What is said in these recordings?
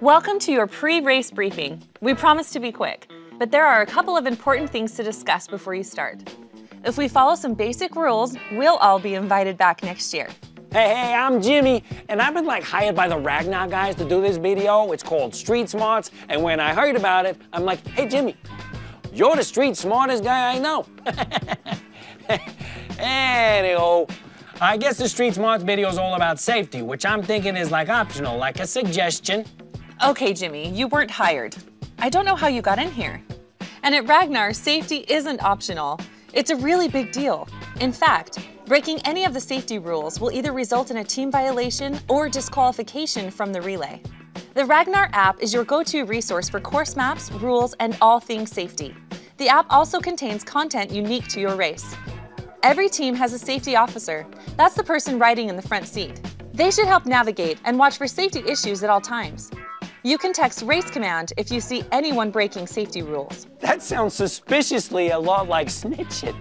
Welcome to your pre-race briefing. We promise to be quick, but there are a couple of important things to discuss before you start. If we follow some basic rules, we'll all be invited back next year. Hey, I'm Jimmy, and I've been hired by the Ragnar guys to do this video. It's called Street Smarts, and when I heard about it, I'm like, hey Jimmy, you're the street smartest guy I know. Anyhow, I guess the Street Smarts video is all about safety, which I'm thinking is optional, like a suggestion. Okay, Jimmy, you weren't hired. I don't know how you got in here. And at Ragnar, safety isn't optional. It's a really big deal. In fact, breaking any of the safety rules will either result in a team violation or disqualification from the relay. The Ragnar app is your go-to resource for course maps, rules, and all things safety. The app also contains content unique to your race. Every team has a safety officer. That's the person riding in the front seat. They should help navigate and watch for safety issues at all times. You can text Race Command if you see anyone breaking safety rules. That sounds suspiciously a lot like snitching.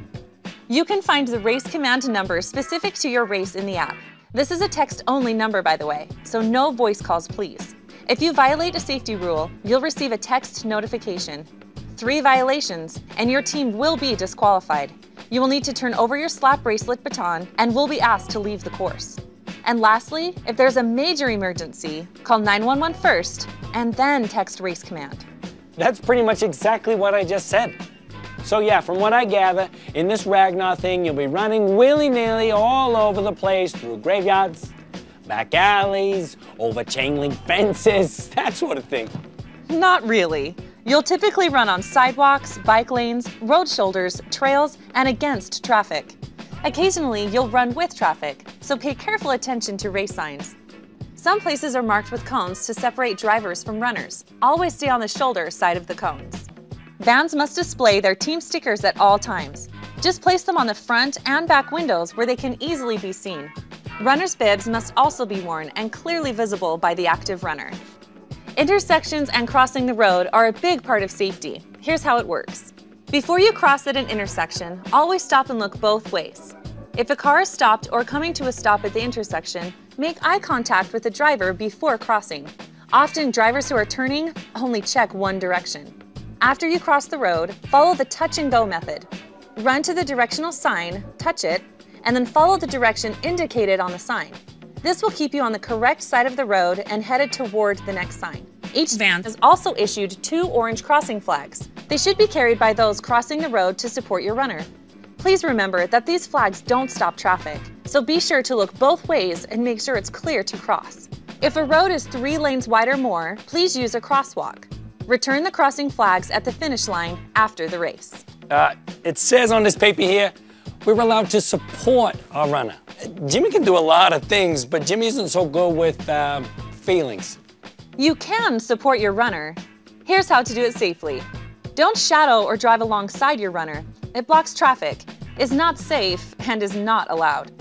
You can find the Race Command number specific to your race in the app. This is a text-only number, by the way, so no voice calls, please. If you violate a safety rule, you'll receive a text notification. 3 violations, and your team will be disqualified. You will need to turn over your slap bracelet baton and will be asked to leave the course. And lastly, if there's a major emergency, call 911 first and then text Race Command. That's pretty much exactly what I just said. So yeah, from what I gather, in this Ragnar thing, you'll be running willy-nilly all over the place through graveyards, back alleys, over chain link fences, that sort of thing. Not really. You'll typically run on sidewalks, bike lanes, road shoulders, trails, and against traffic. Occasionally, you'll run with traffic, so pay careful attention to race signs. Some places are marked with cones to separate drivers from runners. Always stay on the shoulder side of the cones. Vans must display their team stickers at all times. Just place them on the front and back windows where they can easily be seen. Runners' bibs must also be worn and clearly visible by the active runner. Intersections and crossing the road are a big part of safety. Here's how it works. Before you cross at an intersection, always stop and look both ways. If a car is stopped or coming to a stop at the intersection, make eye contact with the driver before crossing. Often, drivers who are turning only check one direction. After you cross the road, follow the touch and go method. Run to the directional sign, touch it, and then follow the direction indicated on the sign. This will keep you on the correct side of the road and headed toward the next sign. Each van is also issued 2 orange crossing flags. They should be carried by those crossing the road to support your runner. Please remember that these flags don't stop traffic, so be sure to look both ways and make sure it's clear to cross. If a road is 3 lanes wide or more, please use a crosswalk. Return the crossing flags at the finish line after the race. It says on this paper here, we're allowed to support our runner. Jimmy can do a lot of things, but Jimmy isn't so good with feelings. You can support your runner. Here's how to do it safely. Don't shadow or drive alongside your runner. It blocks traffic, is not safe, and is not allowed.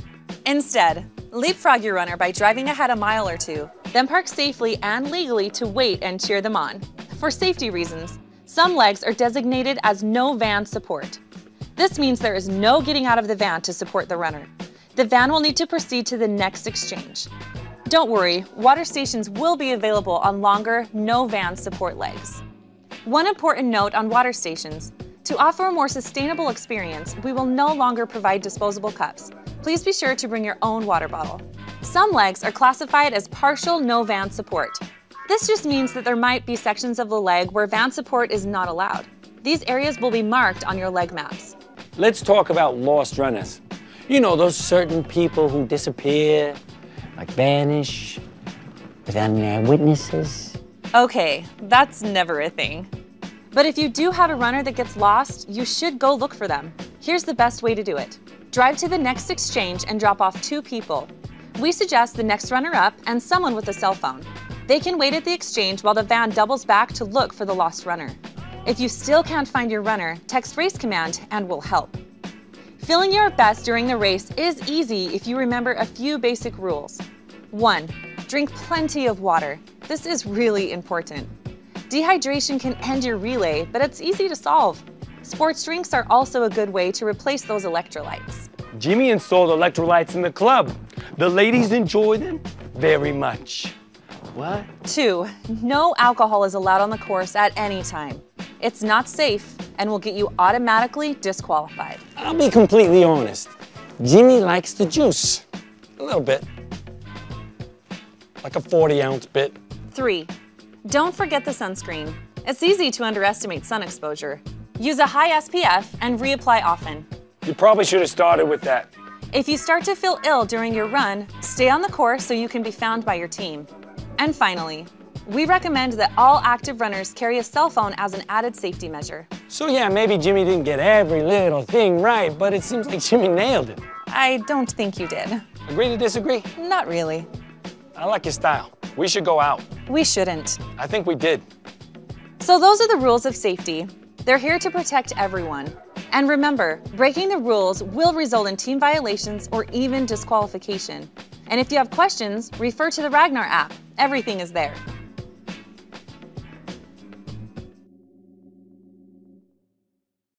Instead, leapfrog your runner by driving ahead a mile or 2, then park safely and legally to wait and cheer them on. For safety reasons, some legs are designated as no van support. This means there is no getting out of the van to support the runner. The van will need to proceed to the next exchange. Don't worry, water stations will be available on longer, no-van support legs. One important note on water stations. To offer a more sustainable experience, we will no longer provide disposable cups. Please be sure to bring your own water bottle. Some legs are classified as partial no-van support. This just means that there might be sections of the leg where van support is not allowed. These areas will be marked on your leg maps. Let's talk about lost runners. You know, those certain people who disappear, vanish, without witnesses. Okay, that's never a thing. But if you do have a runner that gets lost, you should go look for them. Here's the best way to do it. Drive to the next exchange and drop off 2 people. We suggest the next runner up and someone with a cell phone. They can wait at the exchange while the van doubles back to look for the lost runner. If you still can't find your runner, text Race Command and we'll help. Feeling your best during the race is easy if you remember a few basic rules. 1. Drink plenty of water. This is really important. Dehydration can end your relay, but it's easy to solve. Sports drinks are also a good way to replace those electrolytes. Jimmy installed electrolytes in the club. The ladies enjoy them very much. What? 2, no alcohol is allowed on the course at any time. It's not safe and will get you automatically disqualified. I'll be completely honest. Jimmy likes the juice. A little bit. Like a 40-ounce bit. 3, don't forget the sunscreen. It's easy to underestimate sun exposure. Use a high SPF and reapply often. You probably should have started with that. If you start to feel ill during your run, stay on the course so you can be found by your team. And finally, we recommend that all active runners carry a cell phone as an added safety measure. So yeah, maybe Jimmy didn't get every little thing right, but it seems like Jimmy nailed it. I don't think you did. Agree to disagree? Not really. I like your style. We should go out. We shouldn't. I think we did. So those are the rules of safety. They're here to protect everyone. And remember, breaking the rules will result in team violations or even disqualification. And if you have questions, refer to the Ragnar app. Everything is there.